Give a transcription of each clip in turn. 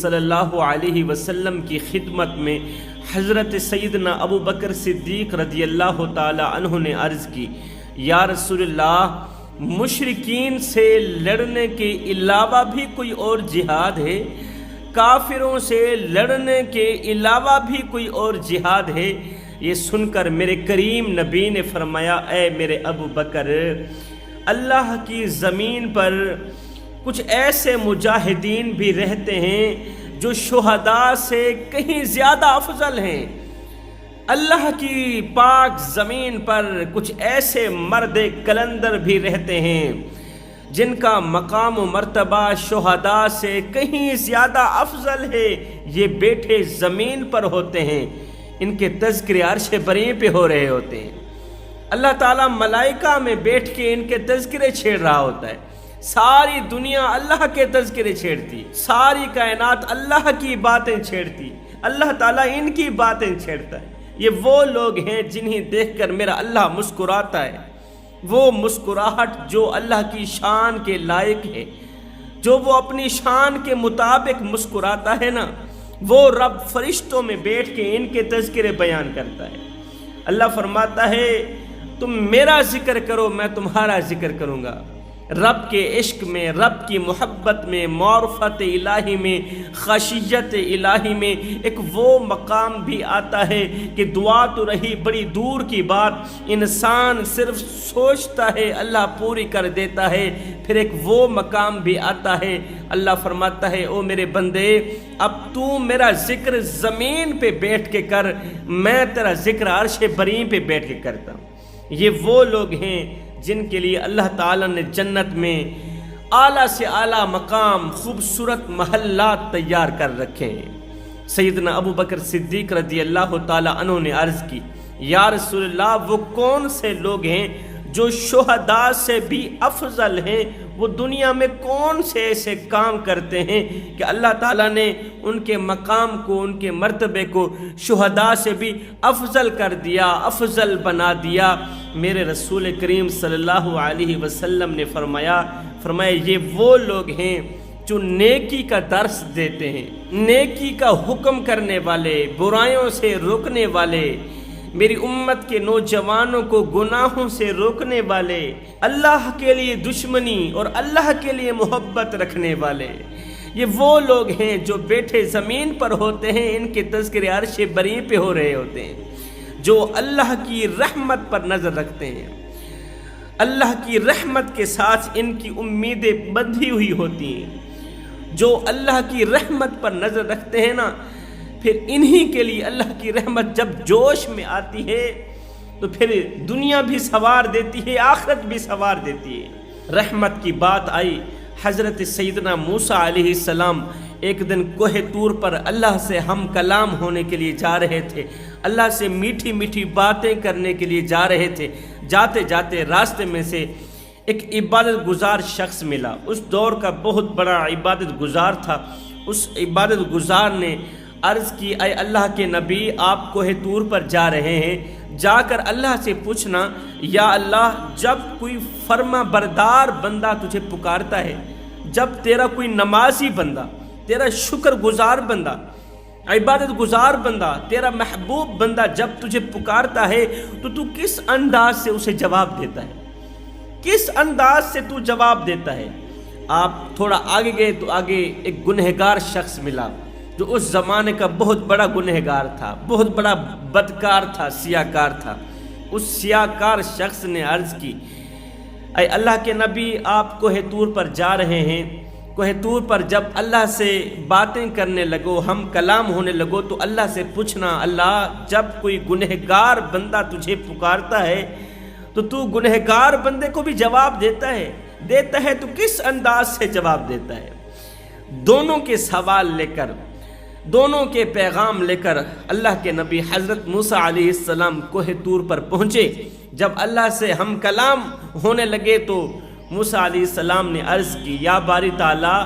صلی اللہ علیہ وسلم کی خدمت میں حضرت سیدنا ابو بکر صدیق رضی اللہ تعالی عنہ نے عرض کی، یا رسول اللہ، مشرکین سے لڑنے کے علاوہ بھی کوئی اور جہاد ہے؟ کافروں سے لڑنے کے علاوہ بھی کوئی اور جہاد ہے؟ یہ سن کر میرے کریم نبی نے فرمایا، اے میرے ابو بکر، اللہ کی زمین پر کچھ ایسے مجاہدین بھی رہتے ہیں جو شہداء سے کہیں زیادہ افضل ہیں۔ اللہ کی پاک زمین پر کچھ ایسے مرد کلندر بھی رہتے ہیں جن کا مقام و مرتبہ شہداء سے کہیں زیادہ افضل ہے۔ یہ بیٹھے زمین پر ہوتے ہیں، ان کے تذکرے عرش بری پہ ہو رہے ہوتے ہیں۔ اللہ تعالیٰ ملائکہ میں بیٹھ کے ان کے تذکرے چھیڑ رہا ہوتا ہے۔ ساری دنیا اللہ کے تذکرے چھیڑتی، ساری کائنات اللہ کی باتیں چھیڑتی، اللہ تعالیٰ ان کی باتیں چھیڑتا ہے۔ یہ وہ لوگ ہیں جنہیں دیکھ کر میرا اللہ مسکراتا ہے، وہ مسکراہٹ جو اللہ کی شان کے لائق ہے، جو وہ اپنی شان کے مطابق مسکراتا ہے نا، وہ رب فرشتوں میں بیٹھ کے ان کے تذکرے بیان کرتا ہے۔ اللہ فرماتا ہے، تم میرا ذکر کرو، میں تمہارا ذکر کروں گا۔ رب کے عشق میں، رب کی محبت میں، معرفت الہی میں، خشیت الہی میں ایک وہ مقام بھی آتا ہے کہ دعا تو رہی بڑی دور کی بات، انسان صرف سوچتا ہے اللہ پوری کر دیتا ہے۔ پھر ایک وہ مقام بھی آتا ہے، اللہ فرماتا ہے، او میرے بندے، اب تو میرا ذکر زمین پہ بیٹھ کے کر، میں تیرا ذکر عرش بری پہ بیٹھ کے کرتا ہوں۔ یہ وہ لوگ ہیں جن کے لیے اللہ تعالیٰ نے جنت میں اعلیٰ سے اعلیٰ مقام، خوبصورت محلات تیار کر رکھے ہیں۔ سیدنا ابو بکر صدیق رضی اللہ تعالیٰ عنہ نے عرض کی، یا رسول اللہ، وہ کون سے لوگ ہیں جو شہداء سے بھی افضل ہیں؟ وہ دنیا میں کون سے ایسے کام کرتے ہیں کہ اللہ تعالیٰ نے ان کے مقام کو، ان کے مرتبے کو شہداء سے بھی افضل کر دیا، افضل بنا دیا؟ میرے رسول کریم صلی اللہ علیہ وسلم نے فرمایا یہ وہ لوگ ہیں جو نیکی کا درس دیتے ہیں، نیکی کا حکم کرنے والے، برائیوں سے روکنے والے، میری امت کے نوجوانوں کو گناہوں سے روکنے والے، اللہ کے لیے دشمنی اور اللہ کے لیے محبت رکھنے والے۔ یہ وہ لوگ ہیں جو بیٹھے زمین پر ہوتے ہیں، ان کے تذکرے عرش بری پہ ہو رہے ہوتے ہیں، جو اللہ کی رحمت پر نظر رکھتے ہیں۔ اللہ کی رحمت کے ساتھ ان کی امیدیں بندھی ہوئی ہوتی ہیں۔ جو اللہ کی رحمت پر نظر رکھتے ہیں نا، پھر انہی کے لیے اللہ کی رحمت جب جوش میں آتی ہے تو پھر دنیا بھی سوار دیتی ہے، آخرت بھی سوار دیتی ہے۔ رحمت کی بات آئی، حضرت سیدنا موسیٰ علیہ السلام ایک دن کوہ طور پر اللہ سے ہم کلام ہونے کے لیے جا رہے تھے، اللہ سے میٹھی میٹھی باتیں کرنے کے لیے جا رہے تھے۔ جاتے جاتے راستے میں سے ایک عبادت گزار شخص ملا، اس دور کا بہت بڑا عبادت گزار تھا۔ اس عبادت گزار نے عرض کی، اے اللہ کے نبی، آپ کوہ طور پر جا رہے ہیں، جا کر اللہ سے پوچھنا، یا اللہ، جب کوئی فرما بردار بندہ تجھے پکارتا ہے، جب تیرا کوئی نمازی بندہ، تیرا شکر گزار بندہ، عبادت گزار بندہ، تیرا محبوب بندہ جب تجھے پکارتا ہے تو تو کس انداز سے اسے جواب دیتا ہے؟ کس انداز سے تو جواب دیتا ہے؟ آپ تھوڑا آگے گئے تو آگے ایک گنہگار شخص ملا جو اس زمانے کا بہت بڑا گنہگار تھا، بہت بڑا بدکار تھا، سیاکار تھا۔ اس سیاکار شخص نے عرض کی، اے اللہ کے نبی، آپ کوہ طور پر جا رہے ہیں، کوہ طور پر جب اللہ سے باتیں کرنے لگو، ہم کلام ہونے لگو، تو اللہ سے پوچھنا، اللہ، جب کوئی گنہگار بندہ تجھے پکارتا ہے تو تو گنہگار بندے کو بھی جواب دیتا ہے تو کس انداز سے جواب دیتا ہے؟ دونوں کے سوال لے کر، دونوں کے پیغام لے کر اللہ کے نبی حضرت موسیٰ علیہ السلام کوہ طور پر پہنچے۔ جب اللہ سے ہم کلام ہونے لگے تو موسیٰ علیہ السلام نے عرض کی، یا باری تعالیٰ،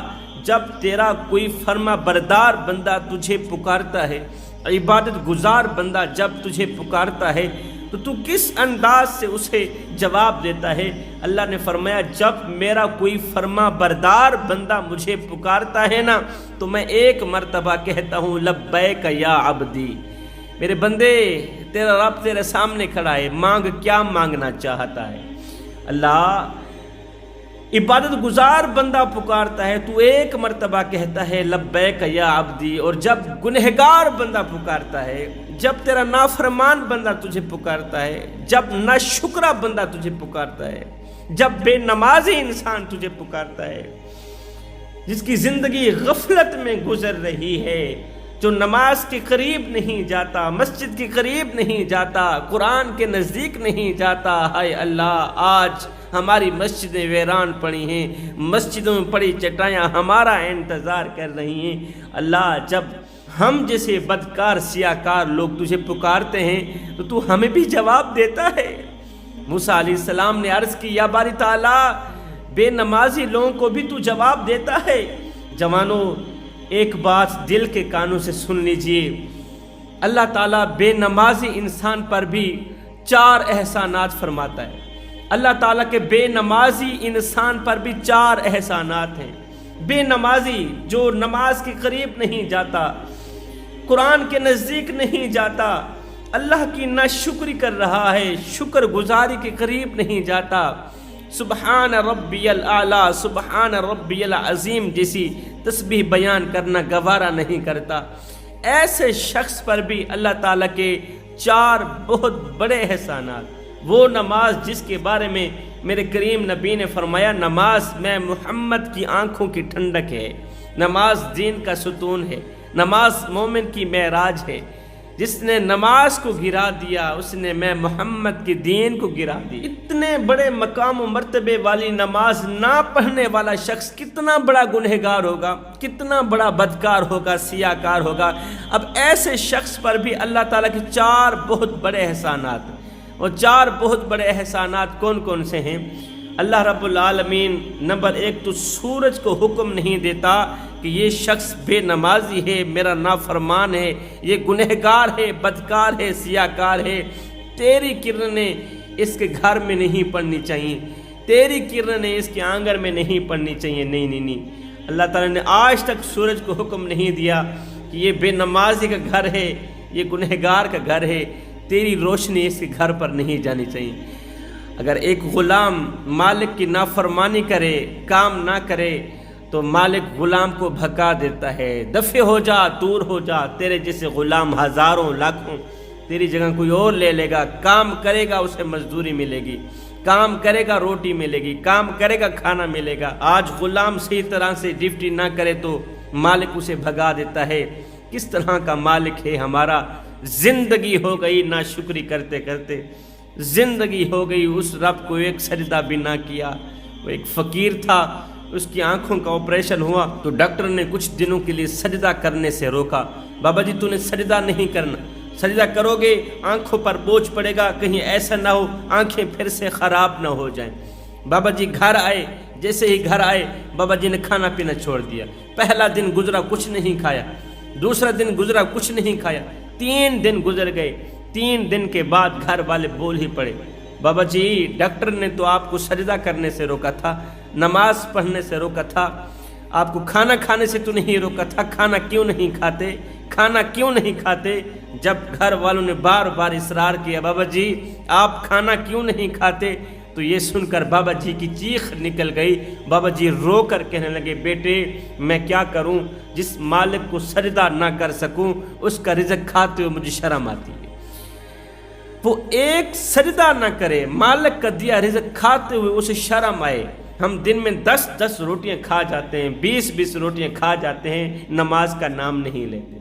جب تیرا کوئی فرما بردار بندہ تجھے پکارتا ہے، عبادت گزار بندہ جب تجھے پکارتا ہے، تو تو کس انداز سے اسے جواب دیتا ہے؟ اللہ نے فرمایا جب میرا کوئی فرما بردار بندہ مجھے پکارتا ہے نا تو میں ایک مرتبہ کہتا ہوں لبیک یا عبدی، میرے بندے تیرا رب تیرے سامنے کھڑا ہے، مانگ کیا مانگنا چاہتا ہے۔ اللہ عبادت گزار بندہ پکارتا ہے تو ایک مرتبہ کہتا ہے لبیک یا عبدی، اور جب گنہگار بندہ پکارتا ہے، جب تیرا نافرمان بندہ تجھے پکارتا ہے، جب ناشکرا بندہ تجھے پکارتا ہے، جب بے نمازی انسان تجھے پکارتا ہے، جس کی زندگی غفلت میں گزر رہی ہے، جو نماز کے قریب نہیں جاتا، مسجد کے قریب نہیں جاتا، قرآن کے نزدیک نہیں جاتا، ہائے اللہ آج ہماری مسجدیں ویران پڑی ہیں، مسجدوں میں پڑی چٹائیاں ہمارا انتظار کر رہی ہیں۔ اللہ جب ہم جیسے بدکار سیاکار لوگ تجھے پکارتے ہیں تو تو ہمیں بھی جواب دیتا ہے۔ موسیٰ علیہ السلام نے عرض کی یا باری تعالیٰ بے نمازی لوگوں کو بھی تو جواب دیتا ہے۔ جوانوں ایک بات دل کے کانوں سے سن لیجئے، اللہ تعالیٰ بے نمازی انسان پر بھی 4 احسانات فرماتا ہے۔ اللہ تعالیٰ کے بے نمازی انسان پر بھی 4 احسانات ہیں۔ بے نمازی جو نماز کے قریب نہیں جاتا، قرآن کے نزدیک نہیں جاتا، اللہ کی ناشکری کر رہا ہے، شکر گزاری کے قریب نہیں جاتا، سبحان ربی الاعلیٰ سبحان ربی العظیم جیسی تسبیح بیان کرنا گوارا نہیں کرتا، ایسے شخص پر بھی اللہ تعالیٰ کے 4 بہت بڑے احسانات۔ وہ نماز جس کے بارے میں میرے کریم نبی نے فرمایا نماز میں محمد کی آنکھوں کی ٹھنڈک ہے، نماز دین کا ستون ہے، نماز مومن کی معراج ہے، جس نے نماز کو گرا دیا اس نے میں محمد کے دین کو گرا دیا۔ اتنے بڑے مقام و مرتبے والی نماز نہ پڑھنے والا شخص کتنا بڑا گنہگار ہوگا، کتنا بڑا بدکار ہوگا، سیاکار ہوگا۔ اب ایسے شخص پر بھی اللہ تعالیٰ کے 4 بہت بڑے احسانات، اور 4 بہت بڑے احسانات کون کون سے ہیں؟ اللہ رب العالمین نمبر 1 تو سورج کو حکم نہیں دیتا کہ یہ شخص بے نمازی ہے، میرا نافرمان ہے، یہ گنہگار ہے، بدکار ہے، سیاکار ہے، تیری کرنیں اس کے گھر میں نہیں پڑنی چاہیے، تیری کرنیں اس کے آنگن میں نہیں پڑنی چاہیے۔ نہیں، اللہ تعالیٰ نے آج تک سورج کو حکم نہیں دیا کہ یہ بے نمازی کا گھر ہے، یہ گنہگار کا گھر ہے، تیری روشنی اس کے گھر پر نہیں جانی چاہیے۔ اگر ایک غلام مالک کی نافرمانی کرے، کام نہ کرے، تو مالک غلام کو بھگا دیتا ہے، دفع ہو جا، دور ہو جا، تیرے جیسے غلام ہزاروں لاکھوں تیری جگہ کوئی اور لے لے گا، کام کرے گا اسے مزدوری ملے گی، کام کرے گا روٹی ملے گی، کام کرے گا کھانا ملے گا۔ آج غلام صحیح طرح سے ڈیوٹی نہ کرے تو مالک اسے بھگا دیتا ہے۔ کس طرح کا مالک ہے ہمارا؟ زندگی ہو گئی ناشکری کرتے کرتے، زندگی ہو گئی اس رب کو ایک سجدہ بھی نہ کیا۔ وہ ایک فقیر تھا، اس کی آنکھوں کا آپریشن ہوا تو ڈاکٹر نے کچھ دنوں کے لیے سجدہ کرنے سے روکا۔ بابا جی تو نے سجدہ نہیں کرنا، سجدہ کرو گے آنکھوں پر بوجھ پڑے گا، کہیں ایسا نہ ہو آنکھیں پھر سے خراب نہ ہو جائیں۔ بابا جی گھر آئے، جیسے ہی گھر آئے بابا جی نے کھانا پینا چھوڑ دیا۔ پہلا دن گزرا کچھ نہیں کھایا، دوسرا دن گزرا کچھ نہیں کھایا، 3 دن گزر گئے۔ 3 دن کے بعد گھر والے بول ہی پڑے، بابا جی ڈاکٹر نے تو آپ کو سجدہ کرنے سے روکا تھا، نماز پڑھنے سے روکا تھا، آپ کو کھانا کھانے سے تو نہیں روکا تھا، کھانا کیوں نہیں کھاتے؟ کھانا کیوں نہیں کھاتے؟ جب گھر والوں نے بار بار اصرار کیا بابا جی آپ کھانا کیوں نہیں کھاتے، تو یہ سن کر بابا جی کی چیخ نکل گئی۔ بابا جی رو کر کہنے لگے بیٹے میں کیا کروں، جس مالک کو سجدہ نہ کر سکوں اس کا رزق کھاتے ہوئے مجھے شرم آتی ہے۔ وہ ایک سجدہ نہ کرے، مالک کا دیا رزق کھاتے ہوئے اسے شرم آئے۔ ہم دن میں 10 روٹیاں کھا جاتے ہیں، 20 روٹیاں کھا جاتے ہیں، نماز کا نام نہیں لیتے،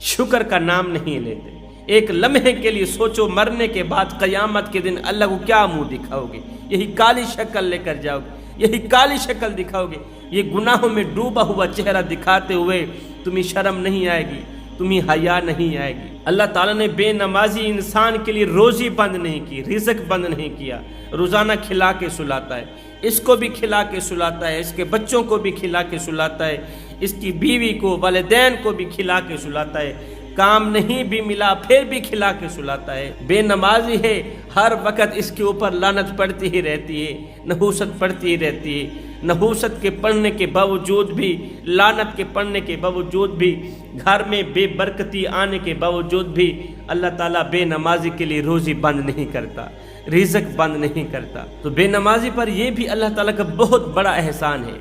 شکر کا نام نہیں لیتے۔ ایک لمحے کے لیے سوچو مرنے کے بعد قیامت کے دن اللہ کو کیا منہ دکھاؤ گے؟ یہی کالی شکل لے کر جاؤ گے، یہی کالی شکل دکھاؤ گے، یہ گناہوں میں ڈوبا ہوا چہرہ دکھاتے ہوئے تمہیں شرم نہیں آئے گی، تمہیں حیا نہیں آئے گی۔ اللہ تعالیٰ نے بے نمازی انسان کے لیے روزی بند نہیں کی، رزق بند نہیں کیا، روزانہ کھلا کے سلاتا ہے، اس کو بھی کھلا کے سلاتا ہے، اس کے بچوں کو بھی کھلا کے سلاتا ہے، اس کی بیوی کو والدین کو بھی کھلا کے سلاتا ہے۔ کام نہیں بھی ملا پھر بھی کھلا کے سلاتا ہے، بے نمازی ہے، ہر وقت اس کے اوپر لعنت پڑتی ہی رہتی ہے، نحوست پڑتی ہی رہتی ہے، نحوست کے پڑھنے کے باوجود بھی، لعنت کے پڑھنے کے باوجود بھی، گھر میں بے برکتی آنے کے باوجود بھی اللہ تعالیٰ بے نمازی کے لیے روزی بند نہیں کرتا، رزق بند نہیں کرتا۔ تو بے نمازی پر یہ بھی اللہ تعالیٰ کا بہت بڑا احسان ہے۔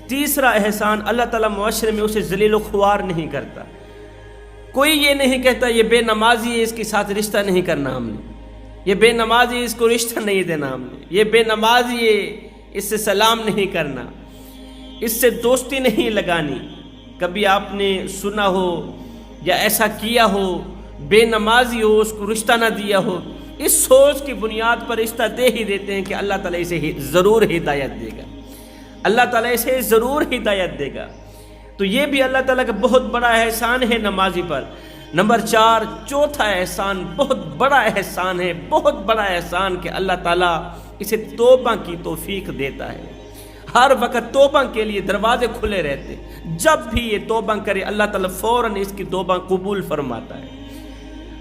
تیسرا احسان، اللہ تعالیٰ معاشرے میں اسے ذلیل و خوار نہیں کرتا۔ کوئی یہ نہیں کہتا یہ بے نمازی ہے، اس کے ساتھ رشتہ نہیں کرنا ہم نے، یہ بے نمازی ہے، اس کو رشتہ نہیں دینا ہم نے، یہ بے نمازی ہے، اس سے سلام نہیں کرنا، اس سے دوستی نہیں لگانی۔ کبھی آپ نے سنا ہو یا ایسا کیا ہو، بے نمازی ہو، اس کو رشتہ نہ دیا ہو، اس سوچ کی بنیاد پر رشتہ دے ہی دیتے ہیں کہ اللہ تعالیٰ اسے ضرور ہدایت دے گا، اللہ تعالیٰ اسے ضرور ہدایت دے گا۔ تو یہ بھی اللہ تعالیٰ کا بہت بڑا احسان ہے نمازی پر۔ نمبر 4، چوتھا احسان، بہت بڑا احسان ہے، بہت بڑا احسان کہ اللہ تعالیٰ اسے توبہ کی توفیق دیتا ہے۔ ہر وقت توبہ کے لیے دروازے کھلے رہتے، جب بھی یہ توبہ کرے اللہ تعالیٰ فوراً اس کی توبہ قبول فرماتا ہے۔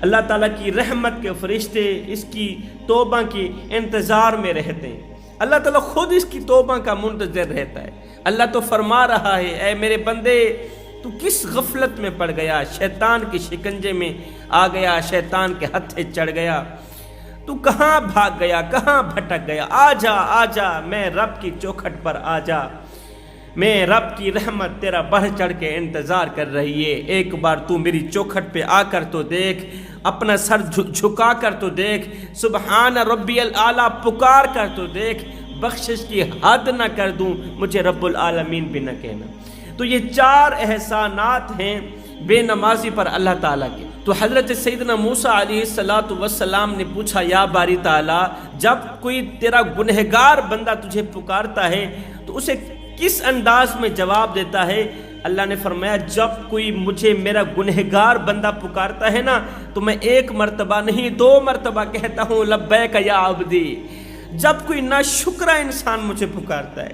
اللہ تعالیٰ کی رحمت کے فرشتے اس کی توبہ کے انتظار میں رہتے ہیں، اللہ تعالیٰ خود اس کی توبہ کا منتظر رہتا ہے۔ اللہ تو فرما رہا ہے، اے میرے بندے تو کس غفلت میں پڑ گیا، شیطان کے شکنجے میں آ گیا، شیطان کے ہتھے چڑھ گیا، تو کہاں بھاگ گیا، کہاں بھٹک گیا، آ جا آ جا، میں رب کی چوکھٹ پر آ جا، میں رب کی رحمت تیرا بڑھ چڑھ کے انتظار کر رہی ہے۔ ایک بار تو میری چوکھٹ پہ آ کر تو دیکھ، اپنا سر جھکا کر تو دیکھ، سبحان ربی الاعلیٰ پکار کر تو دیکھ، بخشش کی حد نہ کر دوں، مجھے رب العالمین بھی نہ کہنا۔ تو یہ 4 احسانات ہیں بے نمازی پر اللہ تعالیٰ کے۔ تو حضرت سیدنا موسیٰ علیہ السلام نے پوچھا، یا باری تعالیٰ، جب کوئی تیرا گنہگار بندہ تجھے پکارتا ہے تو اسے کس انداز میں جواب دیتا ہے؟ اللہ نے فرمایا، جب کوئی مجھے میرا گنہگار بندہ پکارتا ہے نا تو میں 1 مرتبہ نہیں 2 مرتبہ کہتا ہوں لبیک یا عبدی۔ جب کوئی ناشکرا انسان مجھے پکارتا ہے،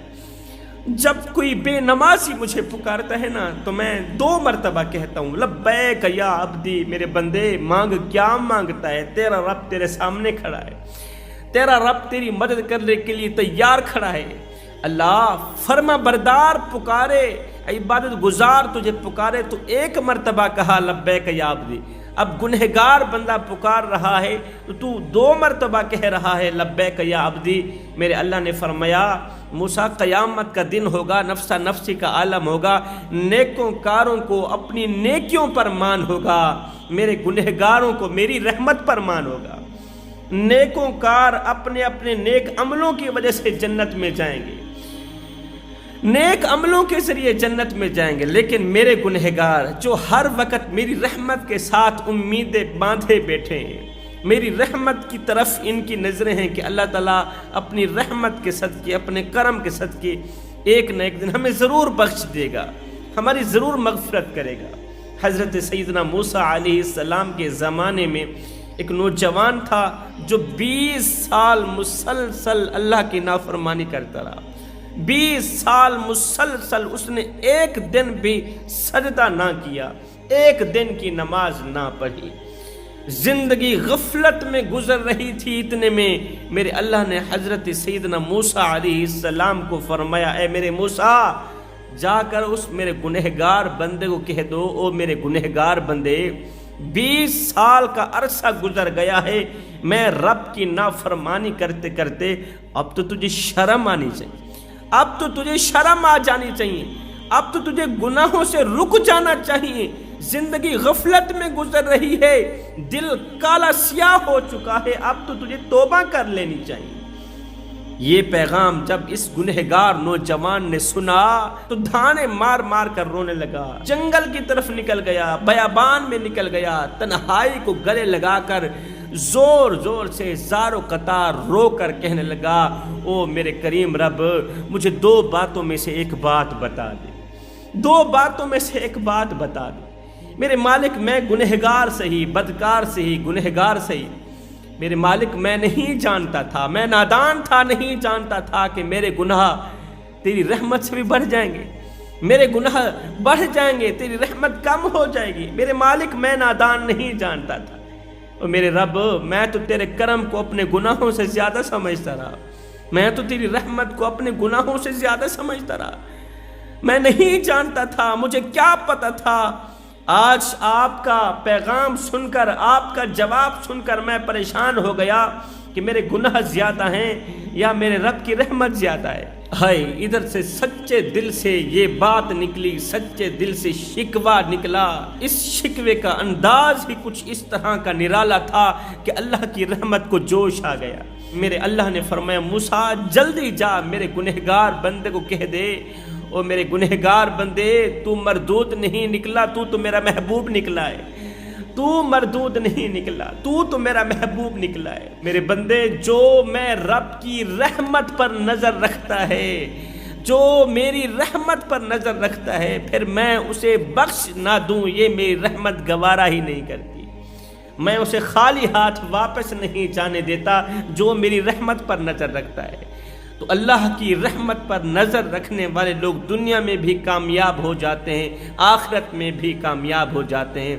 جب کوئی بے نمازی مجھے پکارتا ہے نا تو میں 2 مرتبہ کہتا ہوں لبیک یا عبدی، میرے بندے مانگ، کیا مانگتا ہے؟ تیرا رب تیرے سامنے کھڑا ہے، تیرا رب تیری مدد کرنے کے لیے تیار کھڑا ہے۔ اللہ فرما بردار پکارے، عبادت گزار تجھے پکارے تو 1 مرتبہ کہا لبیک یا عبدی، اب گنہگار بندہ پکار رہا ہے تو 2 مرتبہ کہہ رہا ہے لبیک یا عبدی۔ میرے اللہ نے فرمایا، موسیٰ قیامت کا دن ہوگا، نفسا نفسی کا عالم ہوگا، نیکوں کاروں کو اپنی نیکیوں پر مان ہوگا، میرے گنہگاروں کو میری رحمت پر مان ہوگا۔ نیکوں کار اپنے اپنے نیک عملوں کی وجہ سے جنت میں جائیں گے، نیک عملوں کے ذریعے جنت میں جائیں گے، لیکن میرے گنہگار جو ہر وقت میری رحمت کے ساتھ امیدیں باندھے بیٹھے ہیں، میری رحمت کی طرف ان کی نظریں ہیں کہ اللہ تعالیٰ اپنی رحمت کے صدقے، اپنے کرم کے صدقے ایک نہ ایک دن ہمیں ضرور بخش دے گا، ہماری ضرور مغفرت کرے گا۔ حضرت سیدنا موسیٰ علیہ السلام کے زمانے میں ایک نوجوان تھا جو 20 سال مسلسل اللہ کی نافرمانی کرتا رہا، 20 سال مسلسل اس نے 1 دن بھی سجدہ نہ کیا، 1 دن کی نماز نہ پڑھی، زندگی غفلت میں گزر رہی تھی۔ اتنے میں میرے اللہ نے حضرت سیدنا موسیٰ علیہ السلام کو فرمایا، اے میرے موسیٰ، جا کر اس میرے گنہگار بندے کو کہہ دو، او میرے گنہگار بندے، 20 سال کا عرصہ گزر گیا ہے، میں رب کی نافرمانی کرتے کرتے اب تو تجھے شرم آنی چاہیے، اب تو تجھے شرم آ جانی چاہیے، اب تو تجھے گناہوں سے رک جانا چاہیے۔ زندگی غفلت میں گزر رہی ہے، دل کالا سیاہ ہو چکا ہے، اب تو تجھے توبہ کر لینی چاہیے۔ یہ پیغام جب اس گنہگار نوجوان نے سنا تو دھانے مار مار کر رونے لگا، جنگل کی طرف نکل گیا، بیابان میں نکل گیا، تنہائی کو گلے لگا کر زور زور سے زار و قطار رو کر کہنے لگا، او میرے کریم رب، مجھے 2 باتوں میں سے ایک بات بتا دے، 2 باتوں میں سے ایک بات بتا دے میرے مالک، میں گنہگار سہی، بدکار سہی، گنہگار سہی، میرے مالک میں نہیں جانتا تھا، میں نادان تھا، نہیں جانتا تھا کہ میرے گناہ تیری رحمت سے بھی بڑھ جائیں گے، میرے گناہ بڑھ جائیں گے، تیری رحمت کم ہو جائے گی۔ میرے مالک میں نادان نہیں جانتا تھا، اور میرے رب میں تو تیرے کرم کو اپنے گناہوں سے زیادہ سمجھتا رہا، میں تو تیری رحمت کو اپنے گناہوں سے زیادہ سمجھتا رہا، میں نہیں جانتا تھا، مجھے کیا پتا تھا۔ آج آپ کا پیغام سن کر، آپ کا جواب سن کر میں پریشان ہو گیا کہ میرے گناہ زیادہ ہیں یا میرے رب کی رحمت زیادہ ہے۔ ہائے، ادھر سے سچے دل سے یہ بات نکلی، سچے دل سے شکوہ نکلا۔ اس شکوے کا انداز ہی کچھ اس طرح کا نرالا تھا کہ اللہ کی رحمت کو جوش آ گیا۔ میرے اللہ نے فرمایا موسیٰ جلدی جا میرے گنہگار بندے کو کہہ دے، او میرے گنہگار بندے تو مردود نہیں نکلا، تو میرا محبوب نکلا ہے، تو مردود نہیں نکلا، تو میرا محبوب نکلا ہے۔ میرے بندے، جو میں رب کی رحمت پر نظر رکھتا ہے، جو میری رحمت پر نظر رکھتا ہے، پھر میں اسے بخش نہ دوں، یہ میری رحمت گوارا ہی نہیں کرتی۔ میں اسے خالی ہاتھ واپس نہیں جانے دیتا جو میری رحمت پر نظر رکھتا ہے۔ تو اللہ کی رحمت پر نظر رکھنے والے لوگ دنیا میں بھی کامیاب ہو جاتے ہیں، آخرت میں بھی کامیاب ہو جاتے ہیں۔